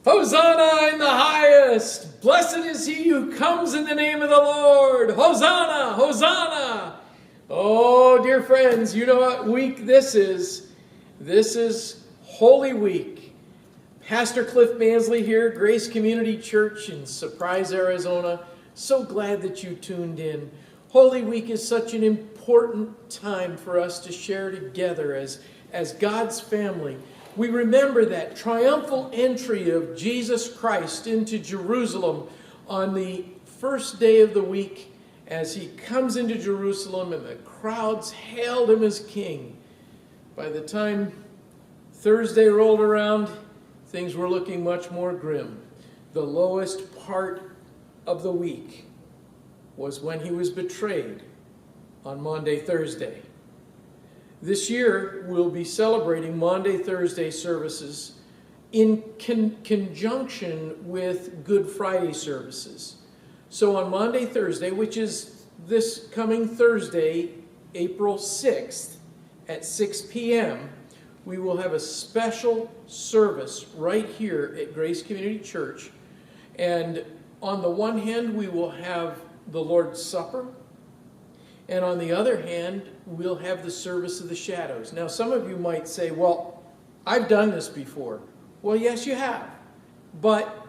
Hosanna in the highest! Blessed is he who comes in the name of the Lord! Hosanna! Hosanna! Oh, dear friends, you know what week this is? This is Holy Week. Pastor Cliff Mansley here, Grace Community Church in Surprise, Arizona. So glad that you tuned in. Holy Week is such an important time for us to share together as God's family. We remember that triumphal entry of Jesus Christ into Jerusalem on the first day of the week as he comes into Jerusalem and the crowds hailed him as king. By the time Thursday rolled around, things were looking much more grim. The lowest part of the week was when he was betrayed on Maundy Thursday. This year, we'll be celebrating Maundy Thursday services in conjunction with Good Friday services. So on Maundy Thursday, which is this coming Thursday, April 6th at 6 p.m., we will have a special service right here at Grace Community Church. And on the one hand, we will have the Lord's Supper. And on the other hand, we'll have the service of the shadows. Now, some of you might say, well, I've done this before. Well, yes, you have. But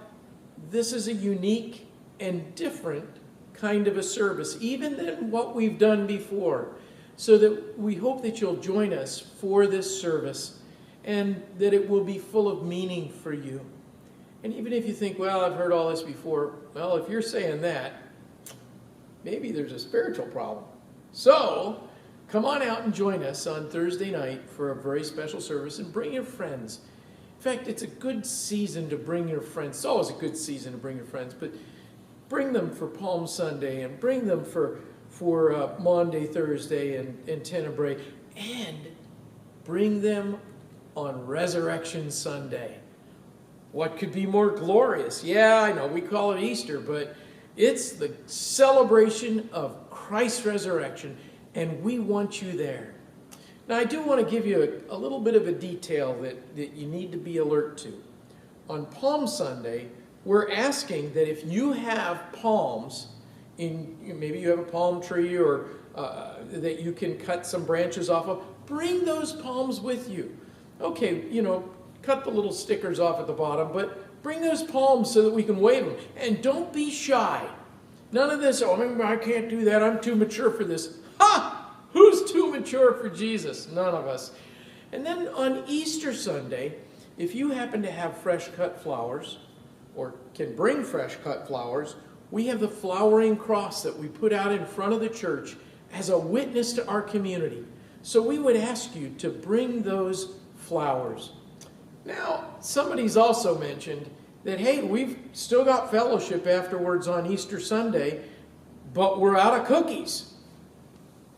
this is a unique and different kind of a service, even than what we've done before. So that we hope that you'll join us for this service and that it will be full of meaning for you. And even if you think, well, I've heard all this before, well, if you're saying that, maybe there's a spiritual problem. So, come on out and join us on Thursday night for a very special service and bring your friends. In fact, it's a good season to bring your friends. It's always a good season to bring your friends, but bring them for Palm Sunday and bring them for Maundy Thursday and Tenebrae, and bring them on Resurrection Sunday. What could be more glorious? Yeah, I know we call it Easter, but it's the celebration of Christ's resurrection, and we want you there. Now, I do want to give you a little bit of a detail that you need to be alert to. On Palm Sunday, we're asking that if you have palms, maybe you have a palm tree or that you can cut some branches off of, bring those palms with you. Okay, cut the little stickers off at the bottom, but bring those palms so that we can wave them. And don't be shy. None of this, I can't do that, I'm too mature for this. Ha! Who's too mature for Jesus? None of us. And then on Easter Sunday, if you happen to have fresh cut flowers, or can bring fresh cut flowers, we have the flowering cross that we put out in front of the church as a witness to our community. So we would ask you to bring those flowers. Now, somebody's also mentioned that, hey, we've still got fellowship afterwards on Easter Sunday, but we're out of cookies.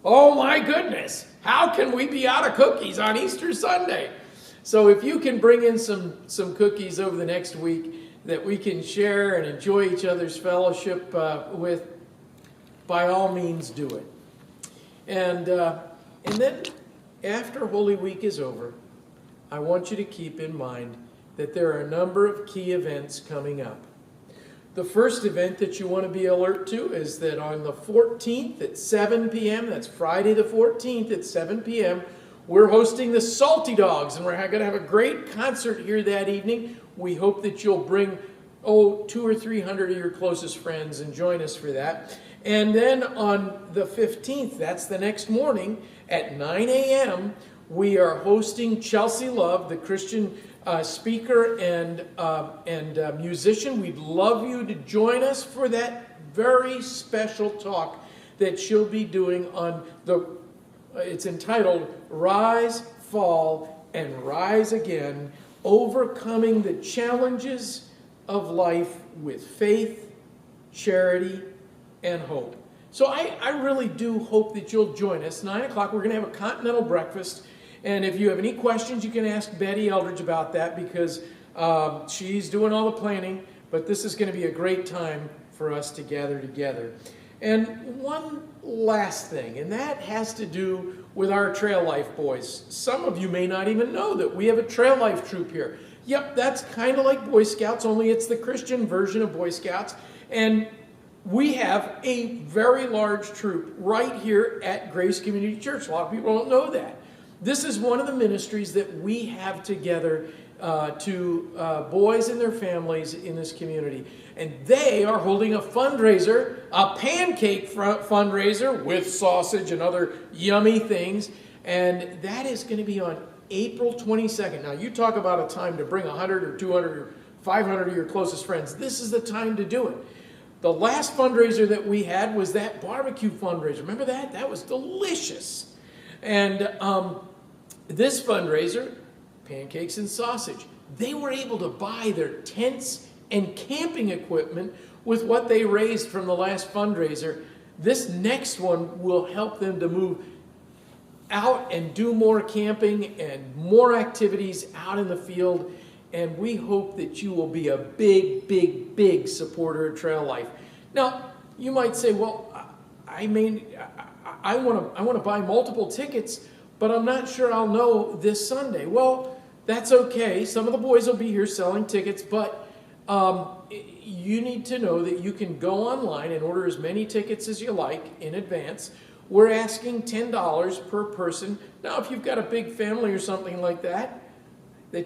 Oh my goodness, how can we be out of cookies on Easter Sunday? So if you can bring in some cookies over the next week that we can share and enjoy each other's fellowship with, by all means do it. And then after Holy Week is over, I want you to keep in mind that there are a number of key events coming up. The first event that you want to be alert to is that on the 14th at 7 p.m., that's Friday the 14th at 7 p.m., we're hosting the Salty Dogs, and we're going to have a great concert here that evening. We hope that you'll bring, 200 or 300 of your closest friends and join us for that. And then on the 15th, that's the next morning, at 9 a.m., we are hosting Chelsea Love, the Christian speaker and musician. We'd love you to join us for that very special talk that she'll be doing on it's entitled Rise, Fall, and Rise Again, Overcoming the Challenges of Life with Faith, Charity, and Hope. So I really do hope that you'll join us. 9 o'clock, we're going to have a continental breakfast. And if you have any questions, you can ask Betty Eldridge about that because she's doing all the planning. But this is going to be a great time for us to gather together. And one last thing, and that has to do with our Trail Life boys. Some of you may not even know that we have a Trail Life troop here. Yep, that's kind of like Boy Scouts, only it's the Christian version of Boy Scouts. And we have a very large troop right here at Grace Community Church. A lot of people don't know that. This is one of the ministries that we have together to boys and their families in this community. And they are holding a fundraiser, a pancake fundraiser with sausage and other yummy things. And that is going to be on April 22nd. Now, you talk about a time to bring 100 or 200 or 500 of your closest friends. This is the time to do it. The last fundraiser that we had was that barbecue fundraiser. Remember that? That was delicious. And this fundraiser, pancakes and sausage, they were able to buy their tents and camping equipment with what they raised from the last fundraiser. This next one will help them to move out and do more camping and more activities out in the field. And we hope that you will be a big, big, big supporter of Trail Life. Now, you might say, well, I want to buy multiple tickets, but I'm not sure I'll know this Sunday. Well, that's okay. Some of the boys will be here selling tickets, but you need to know that you can go online and order as many tickets as you like in advance. We're asking $10 per person. Now, if you've got a big family or something like that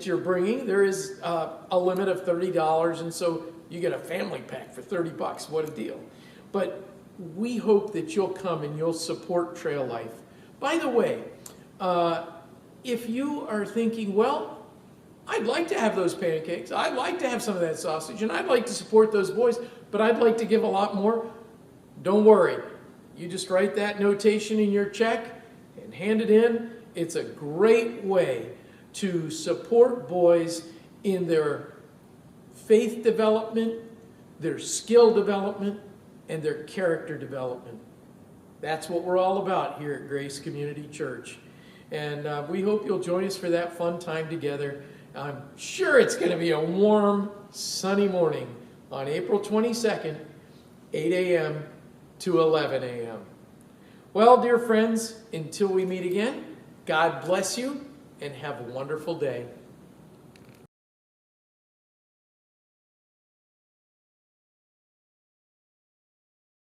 you're bringing, there is a limit of $30, and so you get a family pack for $30. What a deal. But we hope that you'll come and you'll support Trail Life. By the way, if you are thinking, well, I'd like to have those pancakes, I'd like to have some of that sausage, and I'd like to support those boys, but I'd like to give a lot more, don't worry. You just write that notation in your check and hand it in. It's a great way to support boys in their faith development, their skill development, and their character development. That's what we're all about here at Grace Community Church. And we hope you'll join us for that fun time together. I'm sure it's going to be a warm, sunny morning on April 22nd, 8 a.m. to 11 a.m. Well, dear friends, until we meet again, God bless you and have a wonderful day.